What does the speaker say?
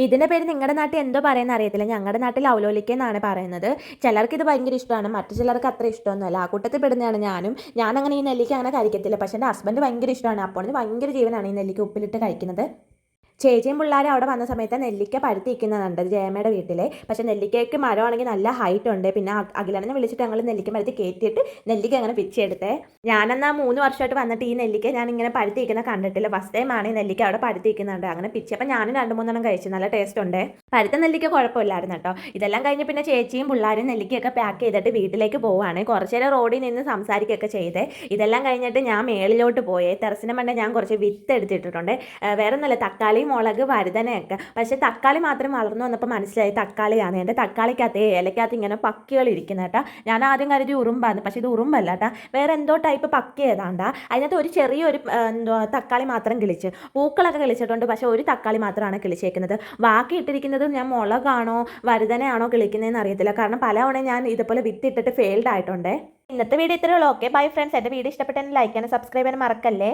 ഇതിൻ്റെ പേര് നിങ്ങളുടെ നാട്ടിൽ എന്തോ പറയുന്ന അറിയത്തില്ല. ഞങ്ങളുടെ നാട്ടിൽ അവലോലിക്ക എന്നാണ് പറയുന്നത്. ചിലർക്ക് ഇത് ഭയങ്കര ഇഷ്ടമാണ്, മറ്റു ചിലർക്ക് അത്ര ഇഷ്ടമൊന്നുമല്ല. ആ കൂട്ടത്തിൽ പെടുന്നതാണ് ഞാനും. ഞാനങ്ങനെ ഈ നെല്ലിക്ക അങ്ങനെ കഴിക്കത്തില്ല. പക്ഷേ എൻ്റെ ഹസ്ബൻഡ് ഭയങ്കര ഇഷ്ടമാണ്. അപ്പോൾ ഭയങ്കര ജീവനാണ് ഈ നെല്ലിക്ക ഉപ്പിലിട്ട് കഴിക്കുന്നത്. ചേച്ചിയും പിള്ളേരും അവിടെ വന്ന സമയത്ത് നെല്ലിക്ക പഴുത്തിരിക്കുന്നത് കണ്ടത് ജയമ്മയുടെ വീട്ടിലെ. പക്ഷേ നെല്ലിക്കയ്ക്ക് മരമാണെങ്കിൽ നല്ല ഹൈറ്റ് ഉണ്ട്. പിന്നെ അഖിലനെ വിളിച്ചിട്ട് ഞങ്ങൾ നെല്ലിക്ക മരത്തിൽ കയറ്റിയിട്ട് നെല്ലിക്ക അങ്ങനെ പിച്ചെടുത്തേ. ഞാനെന്നാൽ 3 വർഷമായിട്ട് വന്നിട്ട് ഈ നെല്ലിക്ക ഞാൻ ഇങ്ങനെ പഴുത്തിരിക്കുന്ന കണ്ടിട്ടില്ല. ഫസ്റ്റ് ടൈമാണ് ഈ നെല്ലിക്ക അവിടെ പഴുത്തിരിക്കുന്നുണ്ട്. അങ്ങനെ പിച്ചപ്പോൾ ഞാനും 2-3 കഴിച്ചു. നല്ല ടേസ്റ്റ് ഉണ്ട്. പഴുത്ത നെല്ലിക്ക കുഴപ്പമില്ലായിരുന്നു കേട്ടോ. ഇതെല്ലാം കഴിഞ്ഞ് പിന്നെ ചേച്ചിയും പിള്ളേരും നെല്ലിക്കയൊക്കെ പാക്ക് ചെയ്തിട്ട് വീട്ടിലേക്ക് പോവുകയാണ്. കുറച്ച് നേരം റോഡിൽ നിന്ന് സംസാരിക്കുകയൊക്കെ ചെയ്തേ. ഇതെല്ലാം കഴിഞ്ഞിട്ട് ഞാൻ മേളിലോട്ട് പോയേ. ടെറസിന് മണ്ടേ ഞാൻ കുറച്ച് വിത്ത് എടുത്തിട്ടുണ്ട്. വേറെ ഒന്നുമല്ല, തക്കാളി, മുളക്, വഴുതനയൊക്കെ. പക്ഷേ തക്കാളി മാത്രം വളർന്നു വന്നപ്പോൾ മനസ്സിലായി തക്കാളിയാണ്. എൻ്റെ തക്കാളിക്കകത്ത് ഇലക്കകത്ത് ഇങ്ങനെ പക്കികൾ ഇരിക്കുന്ന കേട്ടോ. ഞാൻ ആദ്യം കരുതി ഉറുമ്പാണ്, പക്ഷേ ഇത് ഉറുമ്പല്ല കേട്ടോ. വേറെ എന്തോ ടൈപ്പ് പക്കി ഏതാണ്ടാ. അതിനകത്ത് ഒരു ചെറിയൊരു തക്കാളി മാത്രം കിളിച്ച്. പൂക്കളൊക്കെ കിളിച്ചിട്ടുണ്ട്, പക്ഷേ ഒരു തക്കാളി മാത്രമാണ് കിളിച്ചേക്കുന്നത്. ബാക്കി ഇട്ടിരിക്കുന്നത് ഞാൻ മുളകാണോ വഴുതനയാണോ കിളിക്കുന്നതെന്ന് അറിയത്തില്ല. കാരണം പലവണ ഞാൻ ഇതുപോലെ വിത്തിട്ടിട്ട് ഫെയിൽഡ് ആയിട്ടുണ്ട്. ഇന്നത്തെ വീഡിയോ ഇത്രയേ ഉള്ളൂ. Okay bye friends. എൻ്റെ വീഡിയോ ഇഷ്ടപ്പെട്ടെങ്കിൽ ലൈക്ക് ചെയ്യാനും സബ്സ്ക്രൈബ് ചെയ്യാനും മറക്കല്ലേ.